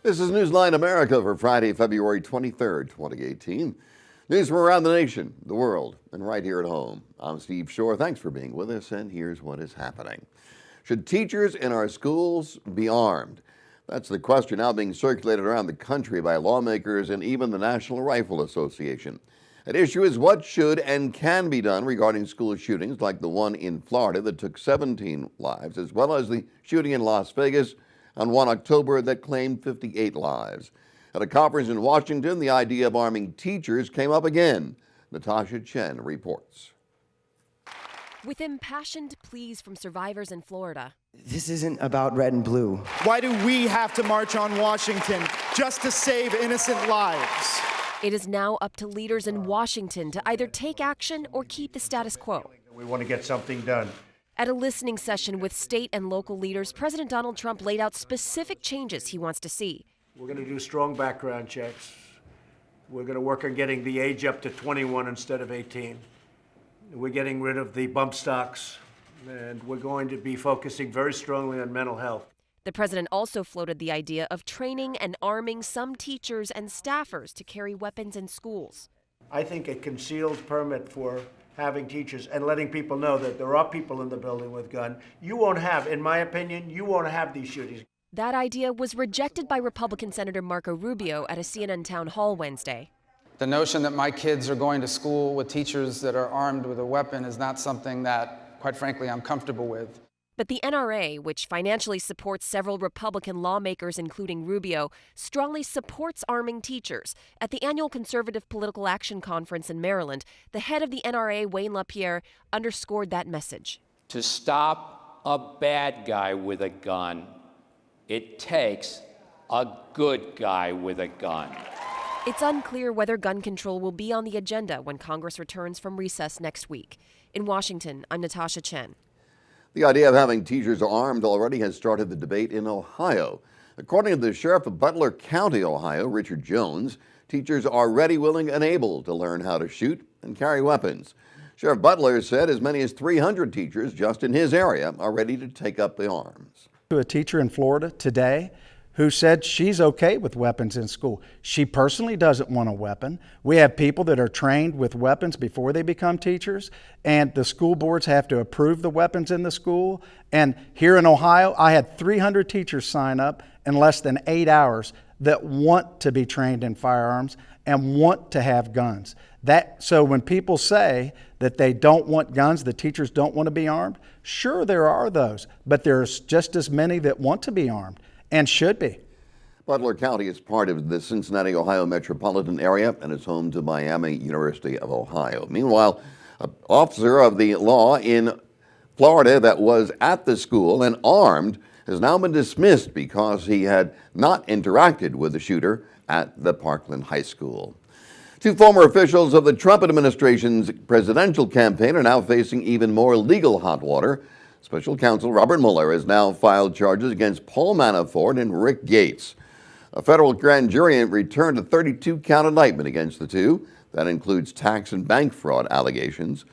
This is Newsline America for Friday, February 23rd, 2018. News from around the nation, the world, and right here at home. I'm Steve Shore. Thanks for being with us, and here's what is happening. Should teachers in our schools be armed? That's the question now being circulated around the country by lawmakers and even the National Rifle Association. At issue is what should and can be done regarding school shootings like the one in Florida that took 17 lives, as well as the shooting in Las Vegas on 1 October that claimed 58 lives. At a conference in Washington, the idea of arming teachers came up again. Natasha Chen reports. With impassioned pleas from survivors in Florida. This isn't about red and blue. Why do we have to march on Washington just to save innocent lives? It is now up to leaders in Washington to either take action or keep the status quo. We want to get something done. At a listening session with state and local leaders, President Donald Trump laid out specific changes he wants to see. We're going to do strong background checks. We're going to work on getting the age up to 21 instead of 18. We're getting rid of the bump stocks, and we're going to be focusing very strongly on mental health. The president also floated the idea of training and arming some teachers and staffers to carry weapons in schools. I think a concealed permit for having teachers and letting people know that there are people in the building with guns, you won't have, in my opinion, you won't have these shootings. That idea was rejected by Republican Senator Marco Rubio at a CNN town hall Wednesday. The notion that my kids are going to school with teachers that are armed with a weapon is not something that, quite frankly, I'm comfortable with. But the NRA, which financially supports several Republican lawmakers, including Rubio, strongly supports arming teachers. At the annual Conservative Political Action Conference in Maryland, the head of the NRA, Wayne LaPierre, underscored that message. To stop a bad guy with a gun, it takes a good guy with a gun. It's unclear whether gun control will be on the agenda when Congress returns from recess next week. In Washington, I'm Natasha Chen. The idea of having teachers armed already has started the debate in Ohio. According to the sheriff of Butler County, Ohio, Richard Jones, teachers are ready, willing, and able to learn how to shoot and carry weapons. Sheriff Butler said as many as 300 teachers just in his area are ready to take up the arms. To a teacher in Florida today who said she's okay with weapons in school. She personally doesn't want a weapon. We have people that are trained with weapons before they become teachers, and the school boards have to approve the weapons in the school. And here in Ohio, I had 300 teachers sign up in less than 8 hours that want to be trained in firearms and want to have guns. So when people say that they don't want guns, the teachers don't want to be armed, sure, there are those, but there's just as many that want to be armed. And should be. Butler County is part of the Cincinnati, Ohio metropolitan area and is home to Miami University of Ohio. Meanwhile, an officer of the law in Florida that was at the school and armed has now been dismissed because he had not interacted with the shooter at the Parkland High School. Two former officials of the Trump administration's presidential campaign are now facing even more legal hot water. Special counsel Robert Mueller has now filed charges against Paul Manafort and Rick Gates. A federal grand jury returned a 32-count indictment against the two. That includes tax and bank fraud allegations.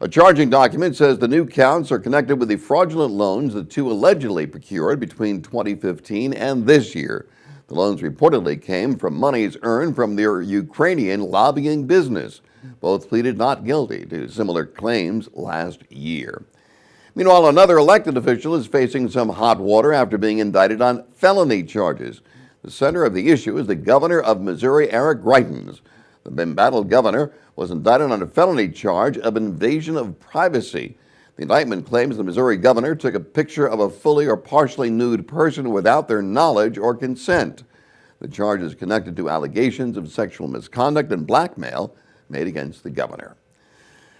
A charging document says the new counts are connected with the fraudulent loans the two allegedly procured between 2015 and this year. The loans reportedly came from monies earned from their Ukrainian lobbying business. Both pleaded not guilty to similar claims last year. Meanwhile, another elected official is facing some hot water after being indicted on felony charges. The center of the issue is the governor of Missouri, Eric Greitens. The embattled governor was indicted on a felony charge of invasion of privacy. The indictment claims the Missouri governor took a picture of a fully or partially nude person without their knowledge or consent. The charge is connected to allegations of sexual misconduct and blackmail made against the governor.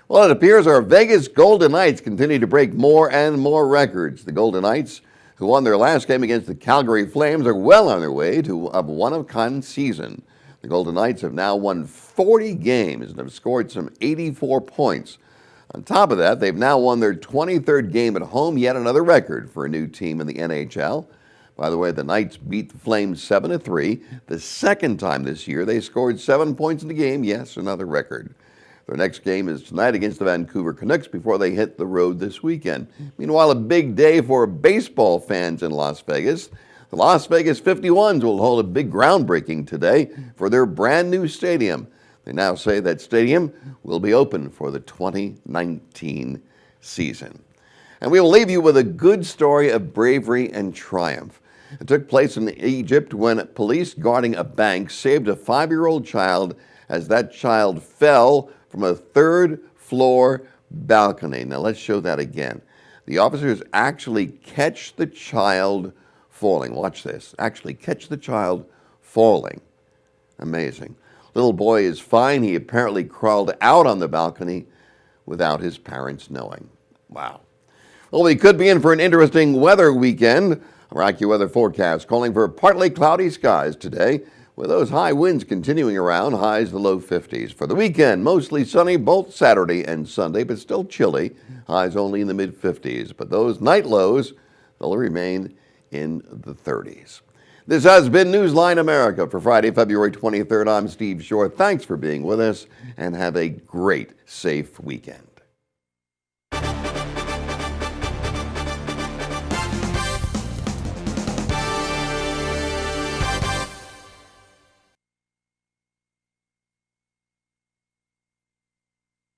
Well, it appears our Vegas Golden Knights continue to break more and more records. The Golden Knights, who won their last game against the Calgary Flames, are well on their way to a one-of-a-kind season. The Golden Knights have now won 40 games and have scored some 84 points. On top of that, they've now won their 23rd game at home, yet another record for a new team in the NHL. By the way, the Knights beat the Flames 7-3. The second time this year they scored 7 points in the game. Yes, another record. Their next game is tonight against the Vancouver Canucks before they hit the road this weekend. Meanwhile, a big day for baseball fans in Las Vegas. The Las Vegas 51s will hold a big groundbreaking today for their brand new stadium. They now say that stadium will be open for the 2019 season. And we will leave you with a good story of bravery and triumph. It took place in Egypt when police guarding a bank saved a 5-year-old child as that child fell from a third-floor balcony. Now let's show that again. The officers actually catch the child falling. Watch this. Actually catch the child falling. Amazing. Little boy is fine. He apparently crawled out on the balcony without his parents knowing. Wow. Well, we could be in for an interesting weather weekend. Our AccuWeather forecast calling for partly cloudy skies today, with those high winds continuing around, highs the low 50s. For the weekend, mostly sunny both Saturday and Sunday, but still chilly, highs only in the mid-50s. But those night lows, they'll remain in the 30s. This has been Newsline America for Friday, February 23rd. I'm Steve Shore. Thanks for being with us, and have a great, safe weekend.